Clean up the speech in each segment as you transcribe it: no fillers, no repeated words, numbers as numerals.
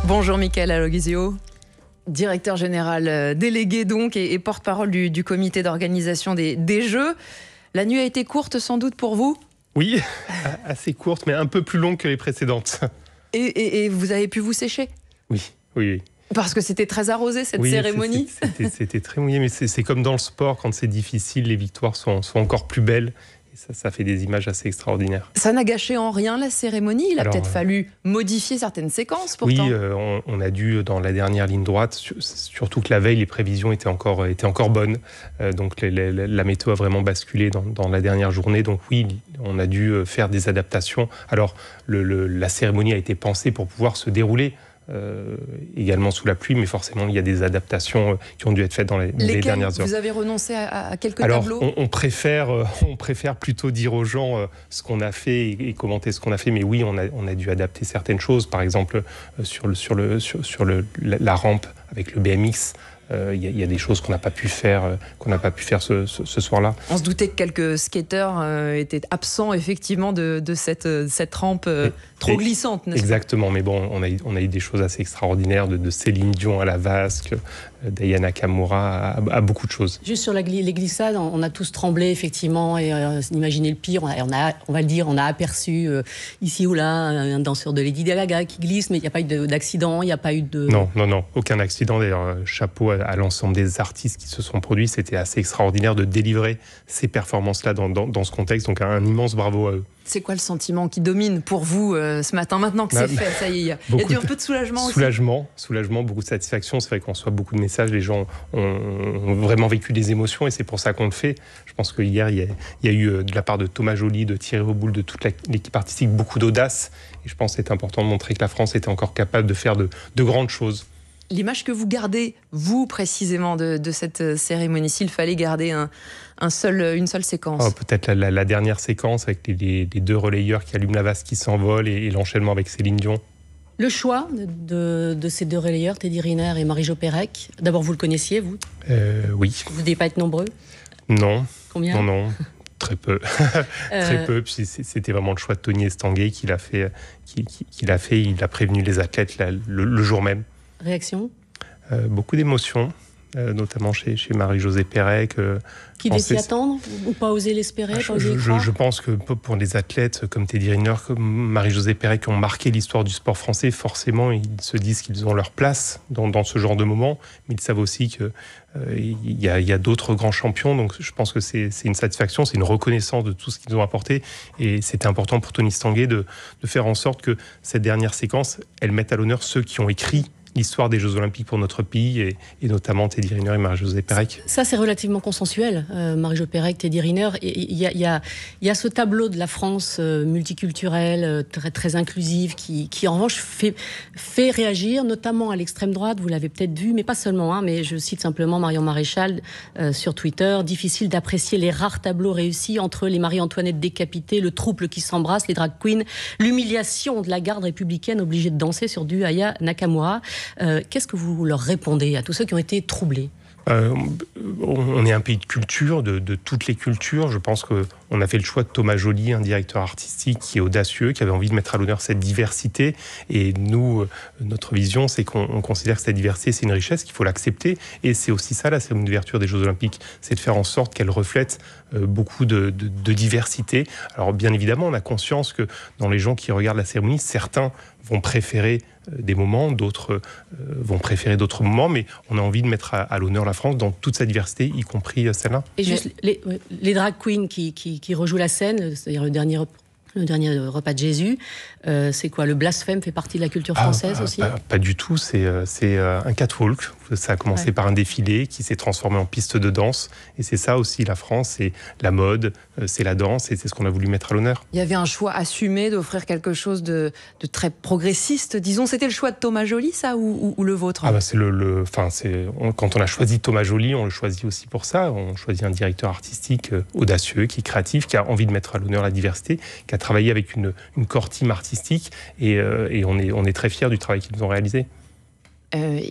Bonjour Mickaël Aloghesio, directeur général délégué donc et porte-parole du comité d'organisation des Jeux. La nuit a été courte sans doute pour vous ? Oui, assez courte mais un peu plus longue que les précédentes. Et vous avez pu vous sécher ? Oui. Parce que c'était très arrosé cette cérémonie. C'était très mouillé, mais c'est comme dans le sport, quand c'est difficile, les victoires sont encore plus belles. Et ça fait des images assez extraordinaires. Ça n'a gâché en rien la cérémonie. Il a peut-être fallu modifier certaines séquences pourtant. Oui, on a dû, dans la dernière ligne droite, surtout que la veille, les prévisions étaient encore bonnes. Donc la météo a vraiment basculé dans la dernière journée. Donc oui, on a dû faire des adaptations. Alors la cérémonie a été pensée pour pouvoir se dérouler également sous la pluie, mais forcément il y a des adaptations qui ont dû être faites dans les dernières heures. Vous avez renoncé à quelques tableaux ? Alors on préfère plutôt dire aux gens ce qu'on a fait et commenter ce qu'on a fait, mais oui, on a dû adapter certaines choses. Par exemple, sur la rampe avec le BMX, il y a des choses qu'on n'a pas pu faire, ce soir-là. On se doutait que quelques skateurs étaient absents effectivement de cette rampe trop glissante, n'est-ce pas ? Exactement, mais bon, on a eu des choses assez extraordinaires de Céline Dion à la vasque, d'Aya Nakamura à beaucoup de choses. Juste sur les glissades, on a tous tremblé effectivement et imaginez le pire. On va le dire, on a aperçu ici ou là un danseur de Lady Gaga qui glisse, mais il n'y a pas eu d'accident, il n'y a pas eu de... Non, aucun accident. D'ailleurs, chapeau à l'ensemble des artistes qui se sont produits. C'était assez extraordinaire de délivrer ces performances-là dans ce contexte. Donc un immense bravo à eux. C'est quoi le sentiment qui domine pour vous ce matin, maintenant que c'est fait, ça y est, il y a un peu de soulagement aussi. Soulagement, beaucoup de satisfaction. C'est vrai qu'on reçoit beaucoup de messages, les gens ont vraiment vécu des émotions et c'est pour ça qu'on le fait. Je pense que hier, il y a eu de la part de Thomas Joly, de Thierry Roboul, de toute l'équipe artistique, beaucoup d'audace. Et je pense que c'est important de montrer que la France était encore capable de faire de grandes choses. L'image que vous gardez, vous précisément, de cette cérémonie, s'il fallait garder une seule séquence. Peut-être la dernière séquence avec les deux relayeurs qui allument la vasque qui s'envolent et l'enchaînement avec Céline Dion. Le choix de ces deux relayeurs, Teddy Riner et Marie-Jo Pérec, d'abord vous le connaissiez, vous ? Oui. Vous ne deviez pas être nombreux ? Non. Combien ? Non. Très peu. Très peu. Puis c'était vraiment le choix de Tony Estanguet qu'il a fait. Il a prévenu les athlètes le jour même. Réaction ? Beaucoup d'émotions, notamment chez Marie-Josée Pérec. Qui devait s'y attendre ou pas oser l'espérer, pas oser y croire ? Je pense que pour des athlètes comme Teddy Riner, comme Marie-Josée Pérec, qui ont marqué l'histoire du sport français, forcément, ils se disent qu'ils ont leur place dans ce genre de moment. Mais ils savent aussi qu'il y a d'autres grands champions. Donc je pense que c'est une satisfaction, c'est une reconnaissance de tout ce qu'ils ont apporté. Et c'était important pour Tony Estanguet de faire en sorte que cette dernière séquence, elle mette à l'honneur ceux qui ont écrit l'histoire des Jeux Olympiques pour notre pays, et notamment Teddy Riner et Marie-Josée Pérec. Ça, c'est relativement consensuel, Marie-Jo Pérec, Teddy Riner. Il y a ce tableau de la France multiculturelle, très, très inclusive, qui en revanche fait réagir, notamment à l'extrême droite, vous l'avez peut-être vu, mais pas seulement, mais je cite simplement Marion Maréchal sur Twitter. Difficile d'apprécier les rares tableaux réussis entre les Marie-Antoinette décapitées, le trouble qui s'embrasse, les drag queens, l'humiliation de la garde républicaine obligée de danser sur du Aya Nakamura. Qu'est-ce que vous leur répondez à tous ceux qui ont été troublés ? On est un pays de culture, de toutes les cultures. Je pense qu'on a fait le choix de Thomas Joly, un directeur artistique qui est audacieux, qui avait envie de mettre à l'honneur cette diversité. Et nous, notre vision, c'est qu'on considère que cette diversité, c'est une richesse, qu'il faut l'accepter. Et c'est aussi ça, la cérémonie d'ouverture des Jeux Olympiques, c'est de faire en sorte qu'elle reflète beaucoup de diversité. Alors bien évidemment, on a conscience que dans les gens qui regardent la cérémonie, certains vont préférer des moments, d'autres vont préférer d'autres moments, mais on a envie de mettre à l'honneur la France dans toute sa diversité, y compris celle-là. Et juste les drag queens qui rejouent la scène, c'est-à-dire le dernier repas de Jésus, c'est quoi ? Le blasphème fait partie de la culture française aussi ? Pas du tout, c'est un catwalk. Ça a commencé par un défilé qui s'est transformé en piste de danse. Et c'est ça aussi, la France, c'est la mode, c'est la danse, et c'est ce qu'on a voulu mettre à l'honneur. Il y avait un choix assumé d'offrir quelque chose de très progressiste, disons. C'était le choix de Thomas Joly, ça, ou le vôtre ? Quand on a choisi Thomas Joly, on le choisit aussi pour ça. On choisit un directeur artistique audacieux, qui est créatif, qui a envie de mettre à l'honneur la diversité, qui a travaillé avec une core team artistique, et on est très fiers du travail qu'ils ont réalisé.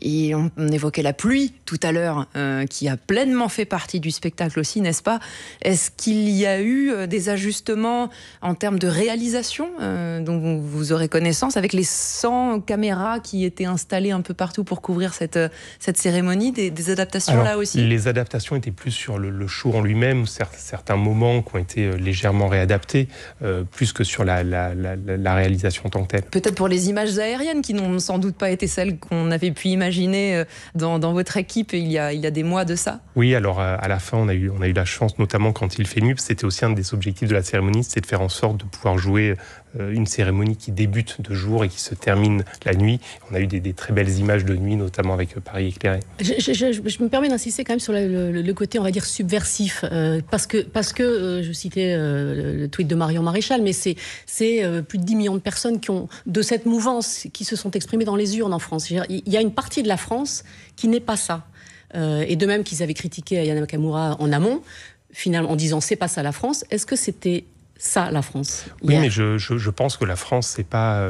Et on évoquait la pluie tout à l'heure, qui a pleinement fait partie du spectacle aussi, n'est-ce pas? Est-ce qu'il y a eu des ajustements en termes de réalisation dont vous aurez connaissance, avec les 100 caméras qui étaient installées un peu partout pour couvrir cette cérémonie, des adaptations? Alors, là aussi? Les adaptations étaient plus sur le show en lui-même, certains moments qui ont été légèrement réadaptés, plus que sur la réalisation en tant que telle. Peut-être pour les images aériennes qui n'ont sans doute pas été celles qu'on avait pu imaginer dans votre équipe il y a des mois de ça? Oui, alors à la fin, on a eu la chance, notamment quand il fait nuit, c'était aussi un des objectifs de la cérémonie, c'est de faire en sorte de pouvoir jouer une cérémonie qui débute de jour et qui se termine la nuit. On a eu des très belles images de nuit, notamment avec Paris éclairé. Je me permets d'insister quand même sur le côté, on va dire, subversif, parce que je citais le tweet de Marion Maréchal, mais c'est plus de 10 millions de personnes de cette mouvance qui se sont exprimées dans les urnes en France. Il y a une partie de la France qui n'est pas ça. Et de même qu'ils avaient critiqué Aya Nakamura en amont, finalement, en disant c'est pas ça la France, est-ce que c'était ça la France hier? Oui, mais je pense que la France, c'est pas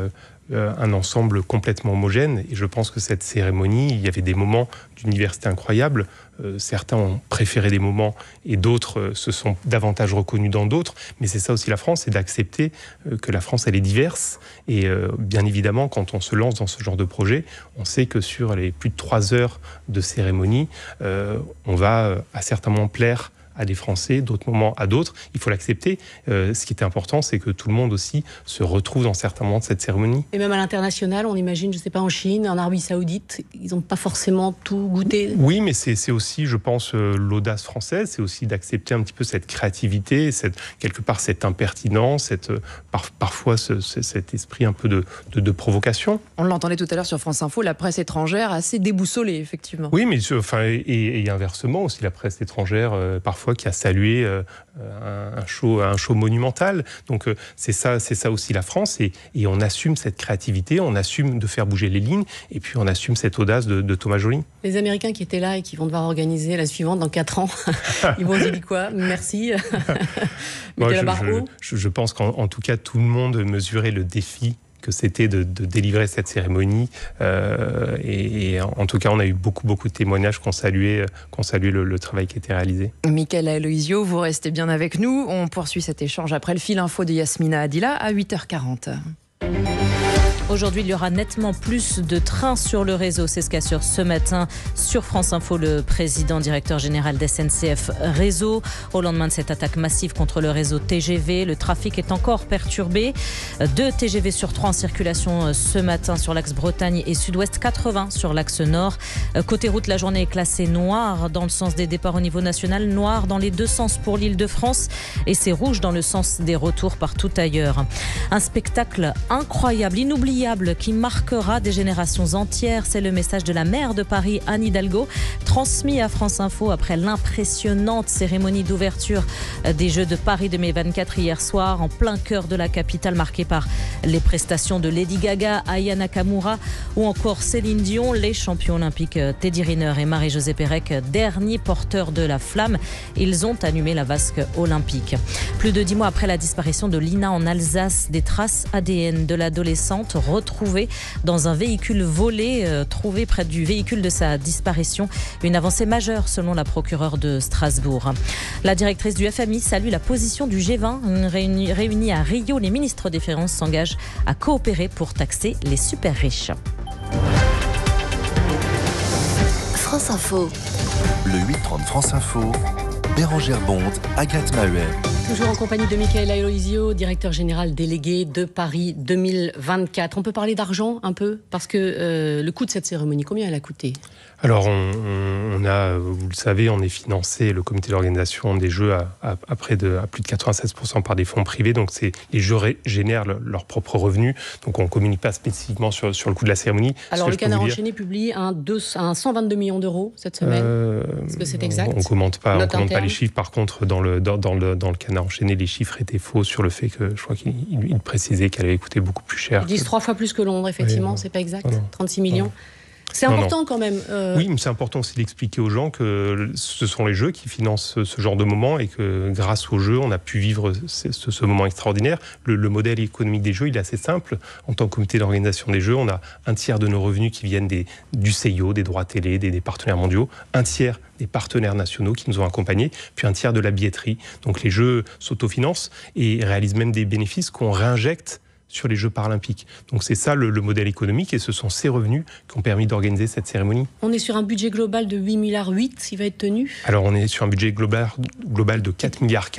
un ensemble complètement homogène, et je pense que cette cérémonie, il y avait des moments d'une diversité incroyable. Certains ont préféré des moments et d'autres se sont davantage reconnus dans d'autres, mais c'est ça aussi la France, c'est d'accepter que la France elle est diverse, et bien évidemment quand on se lance dans ce genre de projet, on sait que sur les plus de 3 heures de cérémonie, on va à certains moments plaire à des Français, d'autres moments à d'autres. Il faut l'accepter. Ce qui est important, c'est que tout le monde aussi se retrouve dans certains moments de cette cérémonie. Et même à l'international, on imagine, je ne sais pas, en Chine, en Arabie Saoudite, ils n'ont pas forcément tout goûté. Oui, mais c'est aussi, je pense, l'audace française, c'est aussi d'accepter un petit peu cette créativité, quelque part cette impertinence, parfois cet esprit un peu de provocation. On l'entendait tout à l'heure sur France Info, la presse étrangère assez déboussolée, effectivement. Oui, mais et inversement aussi, la presse étrangère, parfois, qui a salué un show monumental. Donc c'est ça aussi la France, et on assume cette créativité, on assume de faire bouger les lignes, et puis on assume cette audace de Thomas Joly. Les Américains qui étaient là et qui vont devoir organiser la suivante dans 4 ans, ils vont dire quoi? Merci. Je pense qu'en tout cas, tout le monde mesurait le défi que c'était de délivrer cette cérémonie. Et en tout cas, on a eu beaucoup de témoignages qui ont salué le travail qui a été réalisé. Mickaël Aloisio, vous restez bien avec nous. On poursuit cet échange après le fil info de Yasmina Adila à 8h40. Aujourd'hui, il y aura nettement plus de trains sur le réseau. C'est ce qu'assure ce matin sur France Info le président directeur général d'SNCF Réseau. Au lendemain de cette attaque massive contre le réseau TGV, le trafic est encore perturbé. 2 TGV sur 3 en circulation ce matin sur l'axe Bretagne et Sud-Ouest, 80 sur l'axe Nord. Côté route, la journée est classée noire dans le sens des départs au niveau national, noire dans les 2 sens pour l'Île-de-France, et c'est rouge dans le sens des retours partout ailleurs. Un spectacle incroyable, inoubliable, qui marquera des générations entières. C'est le message de la maire de Paris, Anne Hidalgo, transmis à France Info après l'impressionnante cérémonie d'ouverture des Jeux de Paris 2024 hier soir, en plein cœur de la capitale, marquée par les prestations de Lady Gaga, Aya Nakamura ou encore Céline Dion. Les champions olympiques Teddy Riner et Marie-Josée Pérec, derniers porteurs de la flamme, ils ont allumé la vasque olympique. Plus de 10 mois après la disparition de Lina en Alsace, des traces ADN de l'adolescente retrouvée dans un véhicule volé, trouvé près du véhicule de sa disparition. Une avancée majeure selon la procureure de Strasbourg. La directrice du FMI salue la position du G20. Réunis à Rio, les ministres des Finances s'engagent à coopérer pour taxer les super riches. France Info. Le 8-30 France Info. Bérangère Bonde, Agathe Maheuer. Toujours en compagnie de Mickaël Aloisio, directeur général délégué de Paris 2024. On peut parler d'argent un peu? Parce que le coût de cette cérémonie, combien elle a coûté? Alors, on a, vous le savez, on est financé, le comité d'organisation des Jeux, à plus de 96% par des fonds privés. Donc, les Jeux génèrent leurs propres revenus. Donc, on ne communique pas spécifiquement sur le coût de la cérémonie. Alors, le Canard enchaîné publie un 122 millions d'euros cette semaine. Est-ce que c'est exact? On ne commente pas les chiffres. Par contre, dans le Canard enchaîné, les chiffres étaient faux sur le fait que, je crois qu'il précisait qu'elle avait coûté beaucoup plus cher. Ils disent 3 fois plus que Londres, effectivement. Oui, c'est pas exact. 36 millions. C'est important quand même. Oui, mais c'est important aussi d'expliquer aux gens que ce sont les jeux qui financent ce genre de moment et que grâce aux jeux, on a pu vivre ce moment extraordinaire. Le modèle économique des jeux, il est assez simple. En tant que comité d'organisation des jeux, on a un tiers de nos revenus qui viennent du CIO, des droits télé, des partenaires mondiaux, un tiers des partenaires nationaux qui nous ont accompagnés, puis un tiers de la billetterie. Donc les jeux s'autofinancent et réalisent même des bénéfices qu'on réinjecte sur les Jeux paralympiques. Donc c'est ça le modèle économique et ce sont ces revenus qui ont permis d'organiser cette cérémonie. On est sur un budget global de 8,8 milliards qui va être tenu. Alors on est sur un budget global de 4,4 milliards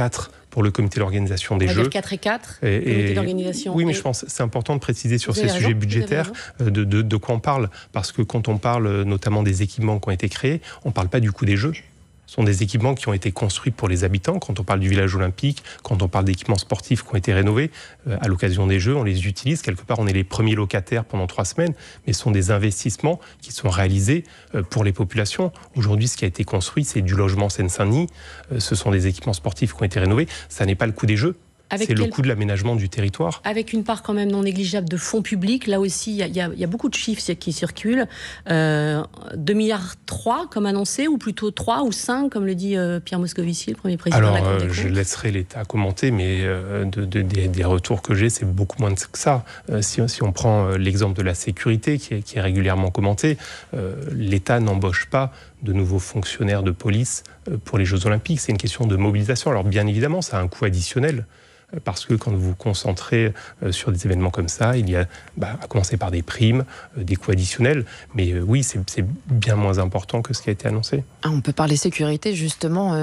pour le comité d'organisation des Jeux. 4 et 4, comité d'organisation. Oui, mais je pense que c'est important de préciser sur ces sujets budgétaires de quoi on parle. Parce que quand on parle notamment des équipements qui ont été créés, on ne parle pas du coût des Jeux. Ce sont des équipements qui ont été construits pour les habitants. Quand on parle du village olympique, quand on parle d'équipements sportifs qui ont été rénovés, à l'occasion des Jeux, on les utilise. Quelque part, on est les premiers locataires pendant 3 semaines, mais ce sont des investissements qui sont réalisés pour les populations. Aujourd'hui, ce qui a été construit, c'est du logement Seine-Saint-Denis. Ce sont des équipements sportifs qui ont été rénovés. Ça n'est pas le coût des Jeux. C'est le coût de l'aménagement du territoire. Avec une part quand même non négligeable de fonds publics. Là aussi, il y a beaucoup de chiffres qui circulent. 2,3 milliards comme annoncé, ou plutôt 3 ou 5, comme le dit Pierre Moscovici, le premier président de la Cour des comptes. Je laisserai l'État commenter, mais des retours que j'ai, c'est beaucoup moins que ça. Si on prend l'exemple de la sécurité, qui est régulièrement commenté, l'État n'embauche pas de nouveaux fonctionnaires de police pour les Jeux Olympiques. C'est une question de mobilisation. Alors bien évidemment, ça a un coût additionnel. Parce que quand vous vous concentrez sur des événements comme ça, il y a, à commencer par des primes, des coûts additionnels. Mais oui, c'est bien moins important que ce qui a été annoncé. On peut parler sécurité, justement.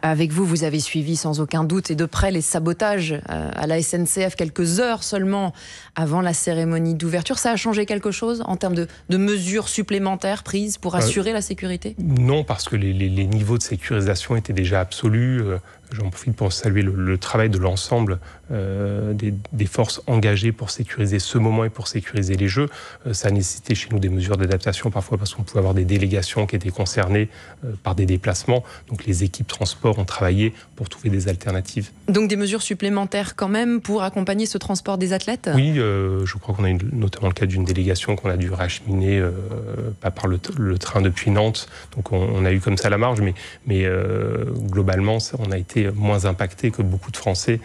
Avec vous, vous avez suivi sans aucun doute et de près les sabotages à la SNCF quelques heures seulement avant la cérémonie d'ouverture. Ça a changé quelque chose en termes de mesures supplémentaires prises pour assurer la sécurité ? Non, parce que les niveaux de sécurisation étaient déjà absolus. J'en profite pour saluer le travail de l'ensemble des forces engagées pour sécuriser ce moment et pour sécuriser les Jeux. Ça a nécessité chez nous des mesures d'adaptation, parfois parce qu'on pouvait avoir des délégations qui étaient concernées par des déplacements. Donc les équipes transport ont travaillé pour trouver des alternatives. Donc des mesures supplémentaires quand même pour accompagner ce transport des athlètes ? Oui, je crois qu'on a notamment le cas d'une délégation qu'on a dû racheminer par le train depuis Nantes. Donc on a eu comme ça la marge, mais globalement, on a été moins impacté que beaucoup de Français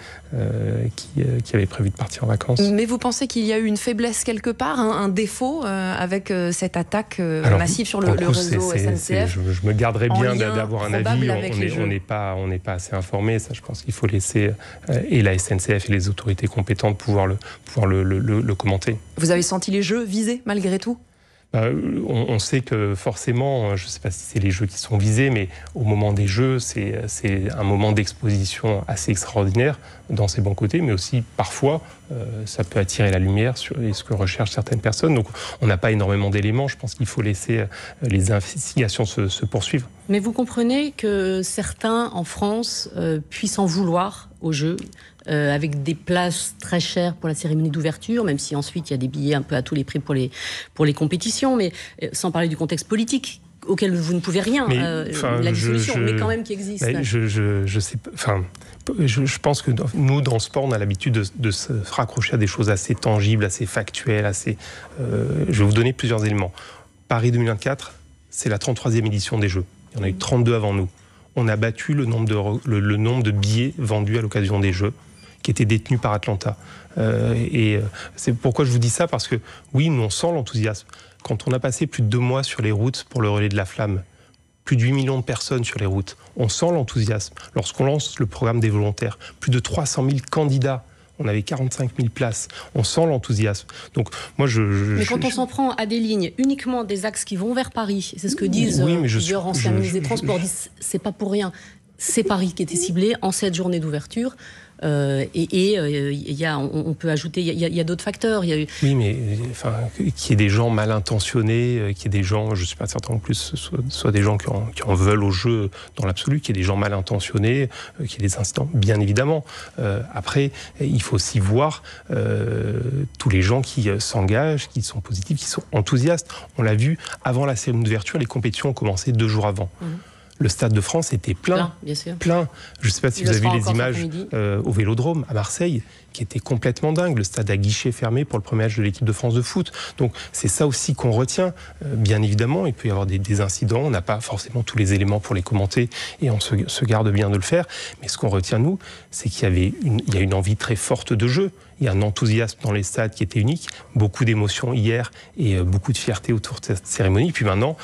qui avaient prévu de partir en vacances. Mais vous pensez qu'il y a eu une faiblesse quelque part, un défaut avec cette attaque massive sur le réseau SNCF ? Je me garderais bien d'avoir un avis. On n'est pas assez informé. Ça, je pense qu'il faut laisser et la SNCF et les autorités compétentes pouvoir le commenter. Vous avez senti les Jeux visés malgré tout ? On sait que forcément, je ne sais pas si c'est les Jeux qui sont visés, mais au moment des Jeux, c'est un moment d'exposition assez extraordinaire dans ses bons côtés, mais aussi parfois, ça peut attirer la lumière sur ce que recherchent certaines personnes. Donc on n'a pas énormément d'éléments, je pense qu'il faut laisser les investigations se poursuivre. Mais vous comprenez que certains en France puissent en vouloir aux Jeux, avec des places très chères pour la cérémonie d'ouverture, même si ensuite il y a des billets un peu à tous les prix pour les compétitions, mais sans parler du contexte politique auquel vous ne pouvez rien, la dissolution, mais quand même qui existe. Je pense que nous, dans le sport, on a l'habitude de se raccrocher à des choses assez tangibles, assez factuelles, je vais vous donner plusieurs éléments. Paris 2024, c'est la 33e édition des Jeux. Il y en a eu 32 avant nous. On a battu le nombre de billets vendus à l'occasion des Jeux, qui étaient détenus par Atlanta. C'est pourquoi je vous dis ça, parce que oui, nous on sent l'enthousiasme. Quand on a passé plus de 2 mois sur les routes pour le relais de la flamme, plus de 8 millions de personnes sur les routes, on sent l'enthousiasme. Lorsqu'on lance le programme des volontaires, plus de 300 000 candidats, on avait 45 000 places, on sent l'enthousiasme. Donc moi, Mais quand on s'en prend à des lignes, uniquement des axes qui vont vers Paris, c'est ce que disent plusieurs anciens ministres des Transports, disent c'est pas pour rien. C'est Paris qui était ciblé en cette journée d'ouverture. On peut ajouter, il y a d'autres facteurs. Oui, mais qu'il y ait des gens mal intentionnés, qu'il y ait des gens, je ne suis pas certain en plus, soit des gens qui en veulent au jeu dans l'absolu, qu'il y ait des gens mal intentionnés, qu'il y ait des incidents, bien évidemment. Après, il faut aussi voir tous les gens qui s'engagent, qui sont positifs, qui sont enthousiastes. On l'a vu, avant la cérémonie d'ouverture, les compétitions ont commencé 2 jours avant. Le Stade de France était plein. Bien sûr. Plein. Je ne sais pas si vous avez vu les images au Vélodrome à Marseille, qui était complètement dingue. Le stade à guichet fermé pour le premier match de l'équipe de France de foot. Donc c'est ça aussi qu'on retient. Bien évidemment, il peut y avoir des incidents. On n'a pas forcément tous les éléments pour les commenter et on se garde bien de le faire. Mais ce qu'on retient, nous, c'est qu'il y a une envie très forte de jeu. Il y a un enthousiasme dans les stades qui était unique, beaucoup d'émotions hier et beaucoup de fierté autour de cette cérémonie. Puis maintenant,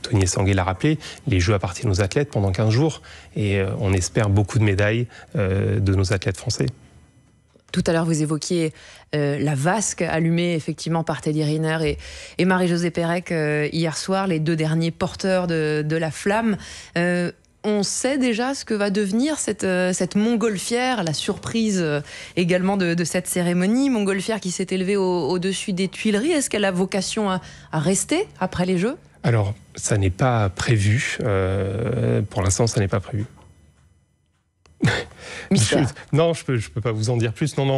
Tony Estanguet l'a rappelé, les Jeux appartiennent aux athlètes pendant 15 jours et on espère beaucoup de médailles de nos athlètes français. Tout à l'heure, vous évoquiez la vasque allumée effectivement par Teddy Riner et Marie-Josée Pérec hier soir, les 2 derniers porteurs de la flamme. On sait déjà ce que va devenir cette montgolfière, la surprise également de cette cérémonie. Montgolfière qui s'est élevée au-dessus des Tuileries. Est-ce qu'elle a vocation à rester après les Jeux ? Alors, ça n'est pas prévu. Pour l'instant, ça n'est pas prévu. Non, je peux pas vous en dire plus. Non,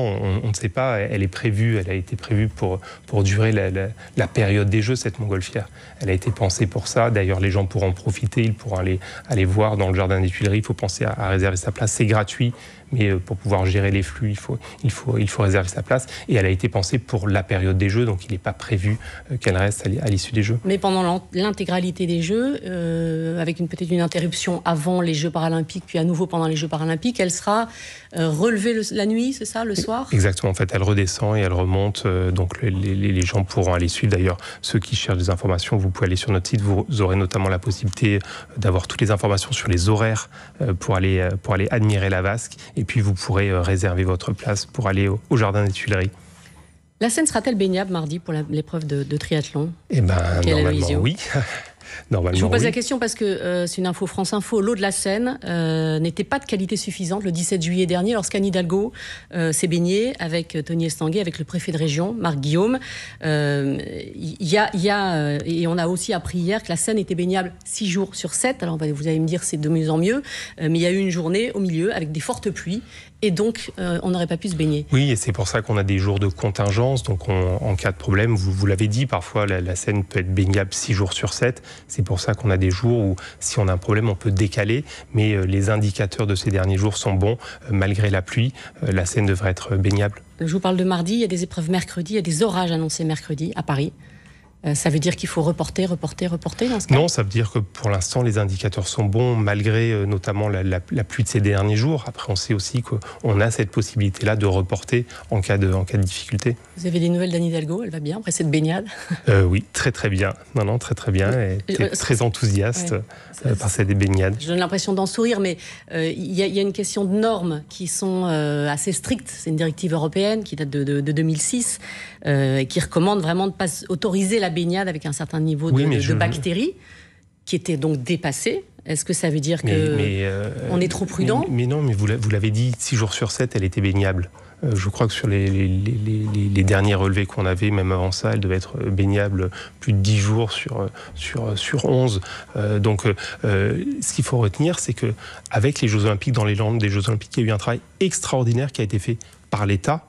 on ne sait pas. Elle est prévue. Elle a été prévue pour durer la période des Jeux, cette montgolfière. Elle a été pensée pour ça. D'ailleurs, les gens pourront en profiter. Ils pourront aller voir dans le jardin des Tuileries. Il faut penser à réserver sa place. C'est gratuit. Mais pour pouvoir gérer les flux, il faut réserver sa place. Et elle a été pensée pour la période des Jeux, donc il n'est pas prévu qu'elle reste à l'issue des Jeux. Mais pendant l'intégralité des Jeux, avec peut-être une interruption avant les Jeux paralympiques, puis à nouveau pendant les Jeux paralympiques, elle sera relevée la nuit, c'est ça, le soir ? Exactement, en fait, elle redescend et elle remonte. Donc les gens pourront aller suivre. D'ailleurs, ceux qui cherchent des informations, vous pouvez aller sur notre site. Vous aurez notamment la possibilité d'avoir toutes les informations sur les horaires pour aller admirer la vasque. Et puis, vous pourrez réserver votre place pour aller au Jardin des Tuileries. La Seine sera-t-elle baignable mardi pour l'épreuve de triathlon ? Eh bien, normalement, oui. Je vous pose la question parce que c'est une info France Info. L'eau de la Seine n'était pas de qualité suffisante le 17 juillet dernier lorsqu'Anne Hidalgo s'est baignée avec Tony Estanguet, avec le préfet de région, Marc Guillaume. Et on a aussi appris hier que la Seine était baignable 6 jours sur 7. Alors vous allez me dire c'est de mieux en mieux, mais il y a eu une journée au milieu avec des fortes pluies. Et donc, on n'aurait pas pu se baigner. Oui, et c'est pour ça qu'on a des jours de contingence. Donc, en cas de problème, vous l'avez dit, parfois la Seine peut être baignable 6 jours sur 7. C'est pour ça qu'on a des jours où, si on a un problème, on peut décaler. Mais les indicateurs de ces derniers jours sont bons. Malgré la pluie, la Seine devrait être baignable. Je vous parle de mardi. Il y a des épreuves mercredi. Il y a des orages annoncés mercredi à Paris. Ça veut dire qu'il faut reporter dans ce cas ? Non, ça veut dire que pour l'instant, les indicateurs sont bons, malgré notamment la pluie de ces derniers jours. Après, on sait aussi qu'on a cette possibilité-là de reporter en cas de difficulté. Vous avez des nouvelles d'Anne Hidalgo ? Elle va bien après cette baignade ? Oui, très très bien. Non, très très bien. Elle était très enthousiaste par cette baignade. Je donne l'impression d'en sourire, mais il y a une question de normes qui sont assez strictes. C'est une directive européenne qui date de 2006 et qui recommande vraiment de ne pas autoriser la baignade avec un certain niveau de bactéries qui était donc dépassé. Est-ce que ça veut dire qu'on est trop prudent ? mais non, mais vous l'avez dit, 6 jours sur 7, elle était baignable. Je crois que sur les derniers relevés qu'on avait, même avant ça, elle devait être baignable plus de 10 jours sur 11. Donc, ce qu'il faut retenir, c'est qu'avec les Jeux Olympiques, dans les Landes des Jeux Olympiques, il y a eu un travail extraordinaire qui a été fait par l'État,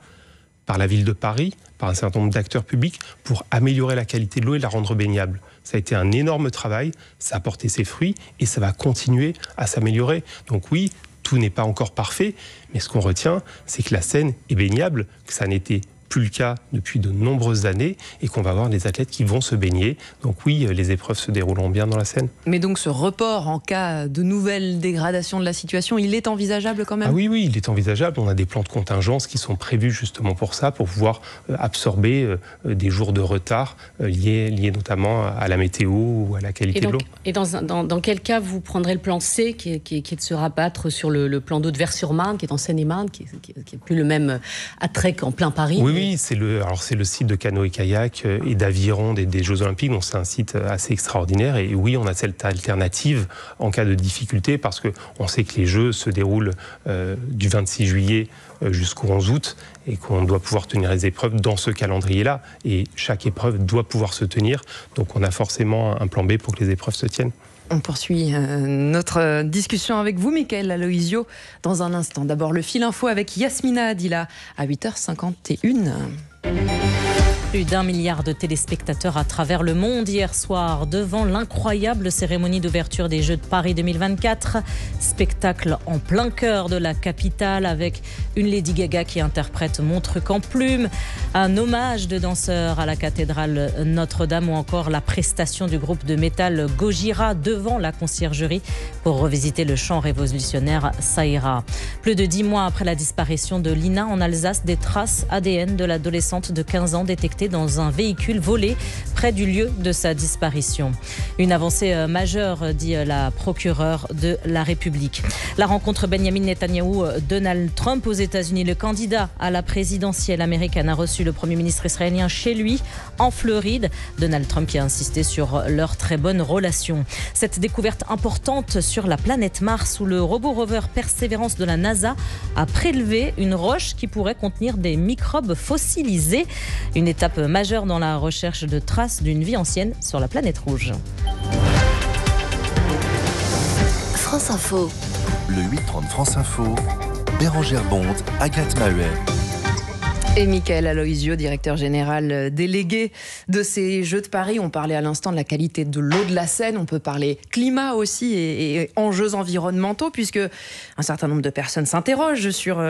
par la ville de Paris, par un certain nombre d'acteurs publics, pour améliorer la qualité de l'eau et la rendre baignable. Ça a été un énorme travail, ça a porté ses fruits et ça va continuer à s'améliorer. Donc oui, tout n'est pas encore parfait, mais ce qu'on retient, c'est que la Seine est baignable, que ça n'était plus le cas depuis de nombreuses années et qu'on va avoir des athlètes qui vont se baigner. Donc oui, les épreuves se dérouleront bien dans la Seine. Mais donc ce report en cas de nouvelle dégradation de la situation, il est envisageable quand même ? Ah oui, il est envisageable. On a des plans de contingence qui sont prévus justement pour ça, pour pouvoir absorber des jours de retard liés notamment à la météo ou à la qualité de l'eau. Et dans quel cas vous prendrez le plan C qui est de se rabattre sur le plan d'eau de Vers-sur-Marne, qui est en Seine-et-Marne, qui n'est plus le même attrait qu'en plein Paris ? Oui, c'est le site de canoë-kayak et d'aviron des Jeux Olympiques, donc c'est un site assez extraordinaire. Et oui, on a cette alternative en cas de difficulté, parce qu'on sait que les Jeux se déroulent du 26 juillet jusqu'au 11 août et qu'on doit pouvoir tenir les épreuves dans ce calendrier-là. Et chaque épreuve doit pouvoir se tenir, donc on a forcément un plan B pour que les épreuves se tiennent. On poursuit notre discussion avec vous, Mickaël Aloisio, dans un instant. D'abord, le fil info avec Yasmina Adila à 8h51. Plus d'1 milliard de téléspectateurs à travers le monde hier soir devant l'incroyable cérémonie d'ouverture des Jeux de Paris 2024. Spectacle en plein cœur de la capitale avec une Lady Gaga qui interprète Mon truc en plume, un hommage de danseurs à la cathédrale Notre-Dame ou encore la prestation du groupe de métal Gojira devant la conciergerie pour revisiter le chant révolutionnaire Ça ira. Plus de 10 mois après la disparition de Lina en Alsace, des traces ADN de l'adolescente de 15 ans détectées dans un véhicule volé près du lieu de sa disparition. Une avancée majeure, dit la procureure de la République. La rencontre Benjamin Netanyahou-Donald Trump aux États-Unis. Le candidat à la présidentielle américaine a reçu le Premier ministre israélien chez lui, en Floride. Donald Trump qui a insisté sur leur très bonne relation. Cette découverte importante sur la planète Mars, où le robot rover Persévérance de la NASA a prélevé une roche qui pourrait contenir des microbes fossilisés. Une étape majeure dans la recherche de traces d'une vie ancienne sur la planète rouge. France Info. Le 8h30 France Info, Bérangère Bonte, Agathe Maheuet. Et Michael Aloisio, directeur général délégué de ces Jeux de Paris. On parlait à l'instant de la qualité de l'eau de la Seine. On peut parler climat aussi et enjeux environnementaux, puisque un certain nombre de personnes s'interrogent sur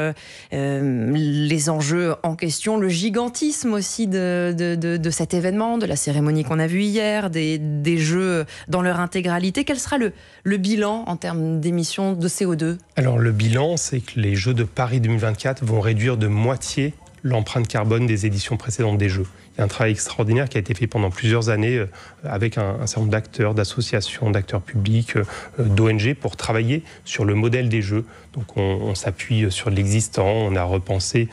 les enjeux en question, le gigantisme aussi de cet événement, de la cérémonie qu'on a vue hier, des Jeux dans leur intégralité. Quel sera le bilan en termes d'émissions de CO2 ? Alors le bilan, c'est que les Jeux de Paris 2024 vont réduire de moitié l'empreinte carbone des éditions précédentes des Jeux. Il y a un travail extraordinaire qui a été fait pendant plusieurs années avec un certain nombre d'acteurs, d'associations, d'acteurs publics, d'ONG pour travailler sur le modèle des Jeux. Donc on s'appuie sur l'existant, on a repensé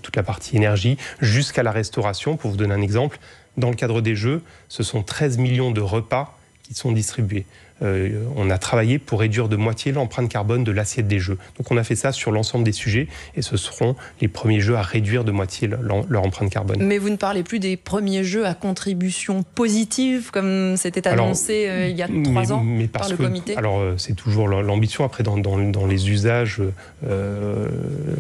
toute la partie énergie jusqu'à la restauration. Pour vous donner un exemple, dans le cadre des Jeux, ce sont 13 millions de repas qui sont distribués. On a travaillé pour réduire de moitié l'empreinte carbone de l'assiette des Jeux. Donc on a fait ça sur l'ensemble des sujets et ce seront les premiers Jeux à réduire de moitié leur empreinte carbone. Mais vous ne parlez plus des premiers Jeux à contribution positive comme c'était annoncé il y a 3 ans par le comité. Alors c'est toujours l'ambition. Après dans les usages,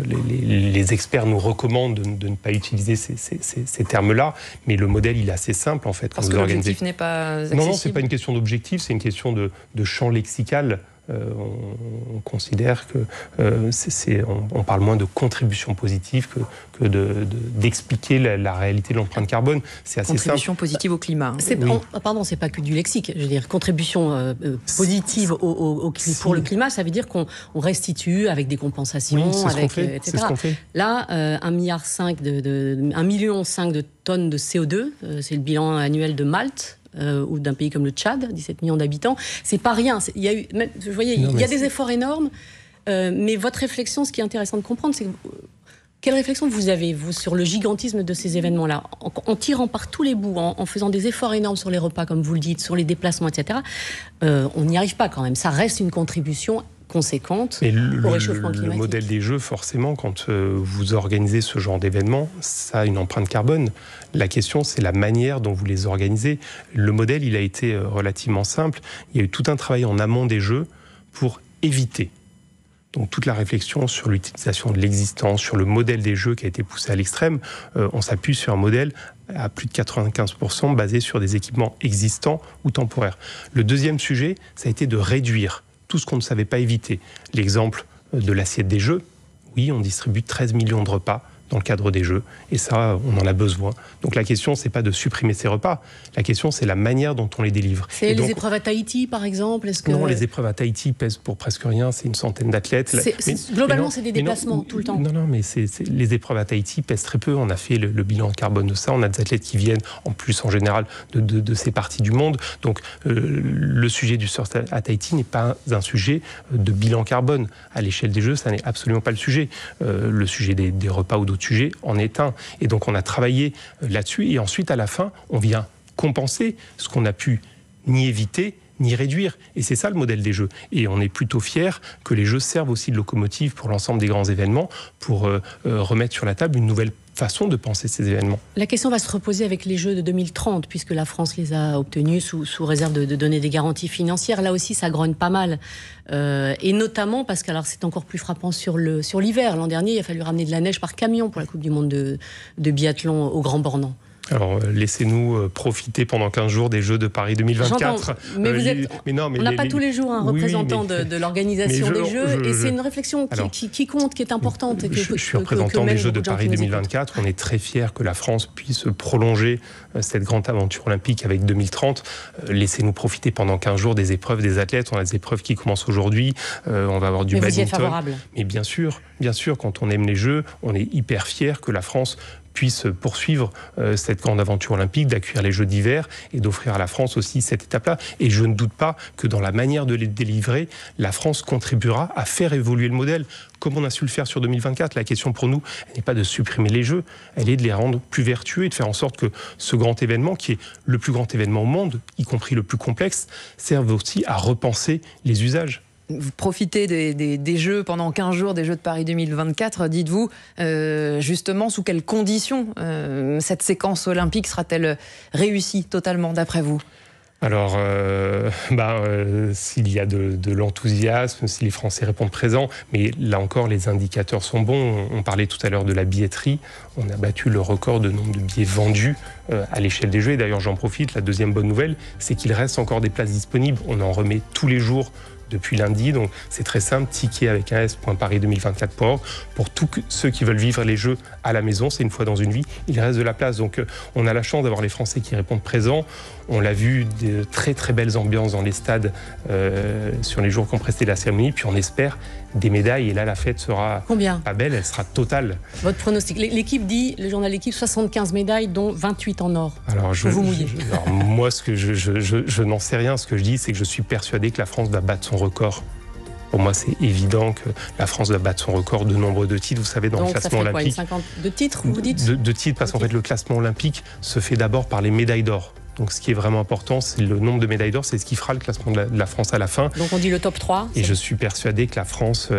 les experts nous recommandent de ne pas utiliser ces termes-là. Mais le modèle il est assez simple en fait. Parce que l'objectif n'est pas accessible. Non, c'est pas une question d'objectif, c'est une question de champ lexical. On considère que on parle moins de contribution positive que d'expliquer la réalité de l'empreinte carbone. C'est assez contribution simple. positive au climat. C'est pas que du lexique. Je veux dire, contribution positive pour le climat, ça veut dire qu'on restitue avec des compensations, etc. C'est ce qu'on fait. Là, 1,5 million de tonnes de CO2, c'est le bilan annuel de Malte. Ou d'un pays comme le Tchad, 17 millions d'habitants, c'est pas rien. Il y a eu, vous voyez, il y a des efforts énormes, mais votre réflexion, ce qui est intéressant de comprendre, c'est quelle réflexion vous avez, vous, sur le gigantisme de ces événements-là, en tirant par tous les bouts, en faisant des efforts énormes sur les repas, comme vous le dites, sur les déplacements, etc. On n'y arrive pas quand même. Ça reste une contribution conséquente au réchauffement climatique. Le modèle des Jeux, forcément, quand vous organisez ce genre d'événement, ça a une empreinte carbone. La question, c'est la manière dont vous les organisez. Le modèle, il a été relativement simple. Il y a eu tout un travail en amont des Jeux pour éviter. Donc toute la réflexion sur l'utilisation de l'existant, sur le modèle des Jeux qui a été poussé à l'extrême, on s'appuie sur un modèle à plus de 95% basé sur des équipements existants ou temporaires. Le deuxième sujet, ça a été de réduire tout ce qu'on ne savait pas éviter. L'exemple de l'assiette des Jeux, oui, on distribue 13 millions de repas dans le cadre des Jeux, et ça, on en a besoin. Donc la question, c'est pas de supprimer ces repas, la question, c'est la manière dont on les délivre. C'est les épreuves à Tahiti, par exemple. Non, les épreuves à Tahiti pèsent pour presque rien, c'est une centaine d'athlètes. Globalement, c'est des déplacements tout le temps. Non, mais les épreuves à Tahiti pèsent très peu, on a fait le bilan carbone de ça, on a des athlètes qui viennent, en plus, en général, de ces parties du monde. Donc le sujet du surf à Tahiti n'est pas un sujet de bilan carbone. À l'échelle des Jeux, ça n'est absolument pas le sujet. Le sujet des repas ou d'autres sujets en est un. Et donc on a travaillé là-dessus et ensuite à la fin on vient compenser ce qu'on a pu ni éviter ni réduire. Et c'est ça le modèle des Jeux. Et on est plutôt fiers que les Jeux servent aussi de locomotive pour l'ensemble des grands événements, pour remettre sur la table une nouvelle façon de penser ces événements. La question va se reposer avec les Jeux de 2030, puisque la France les a obtenus sous réserve de donner des garanties financières. Là aussi, ça grogne pas mal. Et notamment parce que c'est encore plus frappant sur l'hiver. L'an dernier, il a fallu ramener de la neige par camion pour la Coupe du Monde de biathlon au Grand Bornand. Alors, laissez-nous profiter pendant 15 jours des Jeux de Paris 2024. Mais on n'a pas tous les jours un représentant de l'organisation des Jeux, et c'est une réflexion qui compte, qui est importante. Je suis représentant des Jeux de Paris 2024. On est très fiers que la France puisse prolonger cette grande aventure olympique avec 2030. Laissez-nous profiter pendant 15 jours des épreuves des athlètes. On a des épreuves qui commencent aujourd'hui. On va avoir du badminton. Vous y êtes favorable. Mais bien sûr, quand on aime les Jeux, on est hyper fiers que la France puisse poursuivre cette grande aventure olympique, d'accueillir les Jeux d'hiver et d'offrir à la France aussi cette étape-là. Et je ne doute pas que dans la manière de les délivrer, la France contribuera à faire évoluer le modèle, comme on a su le faire sur 2024. La question pour nous, elle n'est pas de supprimer les Jeux, elle est de les rendre plus vertueux et de faire en sorte que ce grand événement, qui est le plus grand événement au monde, y compris le plus complexe, serve aussi à repenser les usages. Vous profitez des Jeux pendant 15 jours, des Jeux de Paris 2024. Dites-vous, justement, sous quelles conditions cette séquence olympique sera-t-elle réussie totalement, d'après vous ? Alors, s'il y a de l'enthousiasme, si les Français répondent présents, mais là encore, les indicateurs sont bons. On parlait tout à l'heure de la billetterie. On a battu le record de nombre de billets vendus à l'échelle des Jeux. Et d'ailleurs, j'en profite, la deuxième bonne nouvelle, c'est qu'il reste encore des places disponibles. On en remet tous les jours depuis lundi, donc c'est très simple, ticket avec un s.paris2024.org pour tous ceux qui veulent vivre les Jeux à la maison, c'est une fois dans une vie, il reste de la place. Donc on a la chance d'avoir les Français qui répondent présents. On l'a vu, de très très belles ambiances dans les stades sur les jours qui ont précédé la cérémonie, puis on espère des médailles, et là la fête sera pas belle, elle sera totale. Votre pronostic, l'équipe dit, le journal L'équipe, 75 médailles dont 28 en or. Alors vous mouillez. Moi, ce que je n'en sais rien, ce que je dis, c'est que je suis persuadé que la France va battre son record. Pour moi, c'est évident que la France va battre son record de nombre de titres. Vous savez, dans le classement olympique. Ça fait quoi, 50 de titres, vous dites ? De titres, parce qu'en fait, le classement olympique se fait d'abord par les médailles d'or. Donc ce qui est vraiment important, c'est le nombre de médailles d'or, c'est ce qui fera le classement de la France à la fin. Donc on dit le top 3. Et je suis persuadé que la France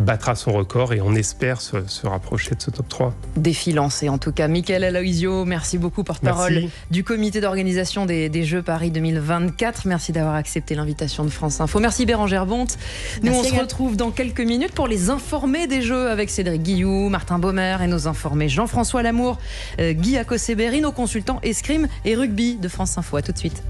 battra son record, et on espère se rapprocher de ce top 3. Défi lancé en tout cas. Mickaël Aloisio, merci beaucoup, porte-parole du comité d'organisation des Jeux Paris 2024. Merci d'avoir accepté l'invitation de France Info. Merci Bérangère Bonte. Nous on se retrouve dans quelques minutes pour les informés des Jeux avec Cédric Guilloux, Martin Baumer et nos informés Jean-François Lamour, Guy Akoseberi, nos consultants escrime et rugby de France Info. À tout de suite.